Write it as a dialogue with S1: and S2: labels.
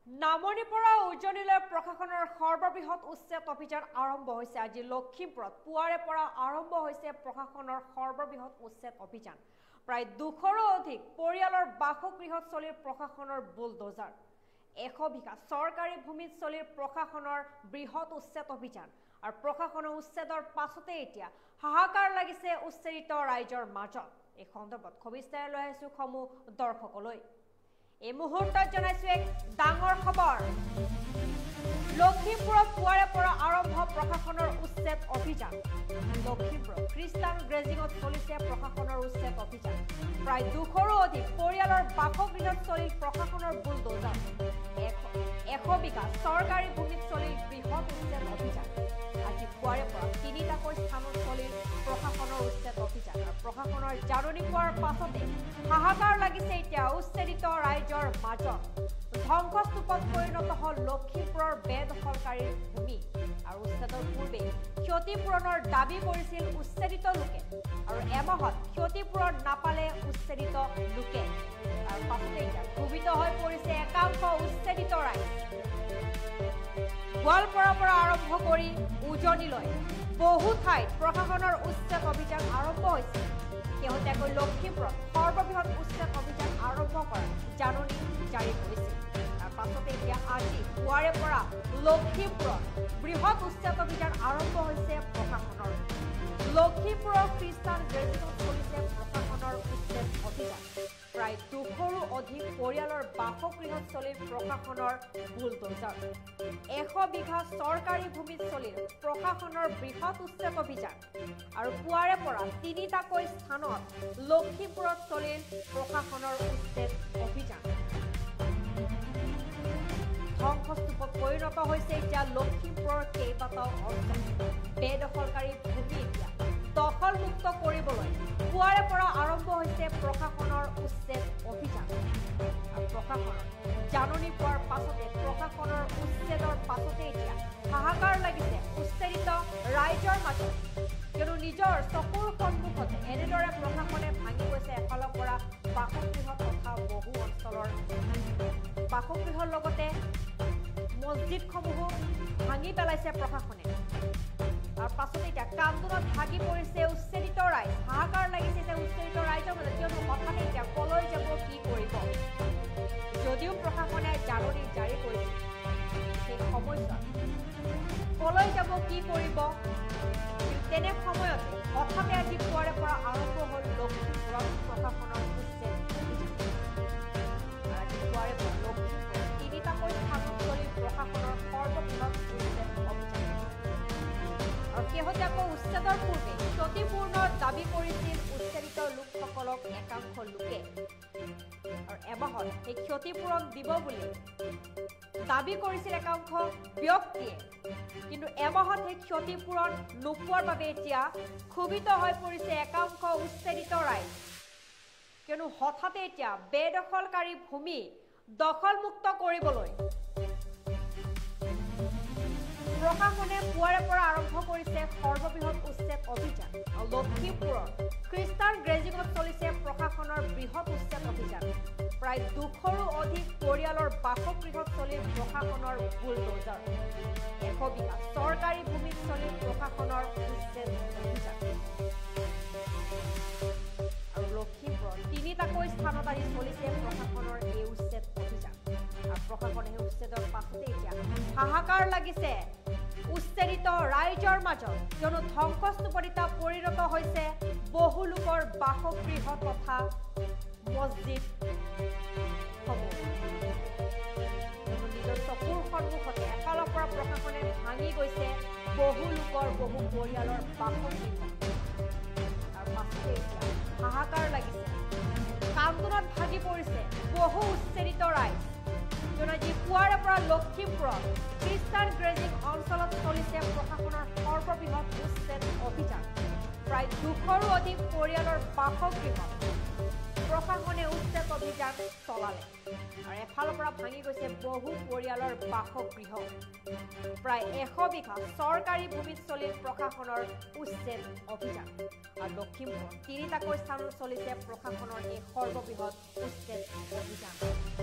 S1: নামনিৰ পৰা উজনিলৈ প্ৰশাসনৰ সৰ্ববৃহৎ উচ্ছেদ অভিযান আৰম্ভ হৈছে। আজি লখিমপুৰত পুৱাৰে পৰা আৰম্ভ হৈছে প্ৰশাসনৰ সৰ্ববৃহৎ উচ্ছেদ অভিযান। প্ৰায় 200ৰো অধিক পৰিয়ালৰ বাসগৃহত চলিৰ প্ৰশাসনৰ বুলডোজাৰ। 100 বিঘা চৰকাৰী ভূমিত চলিৰ প্ৰশাসনৰ বৃহৎ উচ্ছেদ অভিযান। আৰু প্ৰশাসনৰ উচ্ছেদৰ পাছতে এতিয়া হাহাকাৰ লাগিছে উচ্ছেদিত ৰাইজৰ মাজত। এই সন্দৰ্ভত খবিস্তাৰে লৈ আহিছো সমূহ দৰ্শকলৈ। এই মুহূৰ্তত জানাইছো এক ডাঙৰ খবৰ। লখিমপুৰত পুৱাৰে পৰা আৰম্ভ প্ৰশাসনৰ উচ্ছেদ অভিযান। লখিমপুৰত খ্ৰীষ্টান গ্ৰেজিঙত চলিছে প্ৰশাসনৰ উচ্ছেদ অভিযান। প্ৰায় 200ৰো অধিক পৰিয়ালৰ বাসগৃহত চলিল প্ৰশাসনৰ বুলডোজাৰ। 100 বিঘা চৰকাৰী ভূমিত চলিল বৃহৎ উচ্ছেদ অভিযান। আজি পুৱাৰে পৰা 3টাকৈ স্থানত চলিল প্ৰশাসনৰ উচ্ছেদ অভিযান। প্ৰশাসনৰ জাননী পোৱাৰ পাছতে হাহাকাৰ লাগিছে এতিয়া উচ্ছেদিত ৰাইজৰ মাজত। ধ্বংসস্তূপত পৰিণত হল লখিমপুৰৰ বেদখলকাৰীৰ ভূমি। আৰু উচ্ছেদৰ পূৰ্বে ক্ষতিপূৰণৰ দাবী কৰিছিল উচ্ছেদিত লোকে। আৰু এমাহত ক্ষতিপূৰণ নাপালে উচ্ছেদিত লোকে। আৰু পাছতে এতিয়া ক্ষোভিত হৈ পৰিছে একাংশ উচ্ছেদিত ৰাইজ। গোৱালপাৰাৰ পৰা আৰম্ভ কৰি উজনিলৈ বহু ঠাইত প্ৰশাসনৰ উচ্ছেদ অভিযান আৰম্ভ হৈছে। শেহতীয়াকৈ লখিমপুৰত সৰ্ববৃহৎ উচ্ছেদ অভিযান আৰম্ভ কৰাৰ জাননী জাৰি কৰিছিল। তাৰ পাছতে এতিয়া আজি পুৱাৰে পৰা লখিমপুৰত বৃহৎ উচ্ছেদ অভিযান আৰম্ভ হৈছে প্ৰশাসনৰ। লখিমপুৰৰ খ্ৰীষ্টান গ্ৰেজিঙত চলিছে প্ৰশাসনৰ উচ্ছেদ অভিযান। প্ৰায় 200ৰো অধিক পৰিয়ালৰ বাসগৃহত চলিল প্ৰশাসনৰ বুলডোজাৰ। 100 বিঘা চৰকাৰী ভূমিত চলিল প্ৰশাসনৰ বৃহৎ উচ্ছেদ অভিযান। আৰু পুৱাৰে পৰা 3টাকৈ স্থানত লখিমপুৰত চলিল প্ৰশাসনৰ উচ্ছেদ অভিযান। ধ্বংসস্তূপত পৰিণত হৈছে এতিয়া লখিমপুৰৰ কেইবাটাও অঞ্চল। বেদখলকাৰী ভূমি এতিয়া দখলমুক্ত কৰিবলৈ পুৱাৰে পৰা আৰম্ভ হৈছে প্ৰশাসনৰ উচ্ছেদ অভিযান। আৰু প্ৰশাসনৰ জাননী পোৱাৰ পাছতে প্ৰশাসনৰ উচ্ছেদৰ পাছতে এতিয়া হাহাকাৰ লাগিছে উচ্ছেদিত ৰাইজৰ মাজত। কিয়নো নিজৰ চকুৰ সন্মুখতে এনেদৰে প্ৰশাসনে ভাঙি গৈছে এফালৰ পৰা বাসগৃহ তথা বহু অঞ্চলৰ বাসগৃহৰ লগতে মছজিদসমূহো ভাঙি পেলাইছে প্ৰশাসনে। তাৰ পাছতে এতিয়া কান্দোনত ভাগি পৰিছে উচ্ছেদিত ৰাইজ। হাহাকাৰ লাগিছে যে উচ্ছেদিত ৰাইজৰ মাজত। কিয়নো হঠাতে এতিয়া কলৈ যাব, কি কৰিব। যদিও প্ৰশাসনে জাননী জাৰি কৰিছে, সেই সময়ছোৱাত কলৈ যাব, কি কৰিব, তেনে সময়তে হঠাতে আজি পুৱাৰে পৰা আৰম্ভ হল লখিমপুৰত প্ৰশাসনৰ উচ্ছেদ অভিযান। আজি পুৱাৰে পৰা লখিমপুৰত 3টাকৈ স্থানত চলিল প্ৰশাসনৰ সৰ্ববৃহৎ উচ্ছেদ অভিযান। আৰু শেহতীয়াকৈ উচ্ছেদৰ পূৰ্বে ক্ষতিপূৰণৰ দাবী কৰিছিল উচ্ছেদিত লোকসকলক একাংশ লোকে। আৰু এমাহত সেই ক্ষতিপূৰণ দিব বুলি দাবী কৰিছিল একাংশ ব্যক্তিয়ে। কিন্তু এমাহত সেই ক্ষতিপূৰণ নোপোৱাৰ বাবে এতিয়া ক্ষোভিত হৈ পৰিছে একাংশ উচ্ছেদিত ৰাইজ। কিয়নো হঠাতে এতিয়া বেদখলকাৰী ভূমি দখলমুক্ত কৰিবলৈ প্ৰশাসনে পুৱাৰে পৰা আৰম্ভ কৰিছে সৰ্ববৃহৎ উচ্ছেদ অভিযান। লখিমপুৰৰ খ্ৰীষ্টান গ্ৰেজিঙত চলিছে প্ৰশাসনৰ বৃহৎ উচ্ছেদ অভিযান। প্ৰায় 200ৰো অধিক পৰিয়ালৰ বাসগৃহত চলিল প্ৰশাসনৰ বুলডোজাৰ। 100 বিঘা চৰকাৰী ভূমিত চলিল প্ৰশাসনৰ উচ্ছেদ অভিযান। আৰু লখিমপুৰত 3টাকৈ স্থানত আজি চলিছে প্ৰশাসনৰ এই উচ্ছেদ অভিযান। আৰু প্ৰশাসনে সেই উচ্ছেদৰ পাছতে এতিয়া হাহাকাৰ লাগিছে উচ্ছেদিত ৰাইজৰ মাজত। কিয়নো ধ্বংসস্তূপত পৰিণত হৈছে বহু লোকৰ বাসগৃহ তথা মছজিদ সমূহ। নিজৰ চকুৰ সন্মুখতে এফালৰ পৰা প্ৰশাসনে ভাঙি গৈছে বহু লোকৰ বহু পৰিয়ালৰ বাসগৃহ। আৰু পাছতে এতিয়া হাহাকাৰ লাগিছে, কান্দোনত ভাগি পৰিছে বহু উচ্ছেদিত ৰাইজ। আজি পুৱাৰে পৰা লখিমপুৰত খ্ৰীষ্টান গ্ৰেজিং অঞ্চলত চলিছে প্ৰশাসনৰ সৰ্ববৃহৎ উচ্ছেদ অভিযান। প্ৰায় 200ৰো অধিক পৰিয়ালৰ বাসগৃহত প্ৰশাসনে উচ্ছেদ অভিযান চলালে। আৰু এফালৰ পৰা ভাঙি গৈছে বহু পৰিয়ালৰ বাসগৃহ। প্ৰায় 100 বিঘা চৰকাৰী ভূমিত চলিল প্ৰশাসনৰ উচ্ছেদ অভিযান। আৰু লখিমপুৰত 3টাকৈ স্থানত চলিছে প্ৰশাসনৰ এই সৰ্ববৃহৎ উচ্ছেদ অভিযান।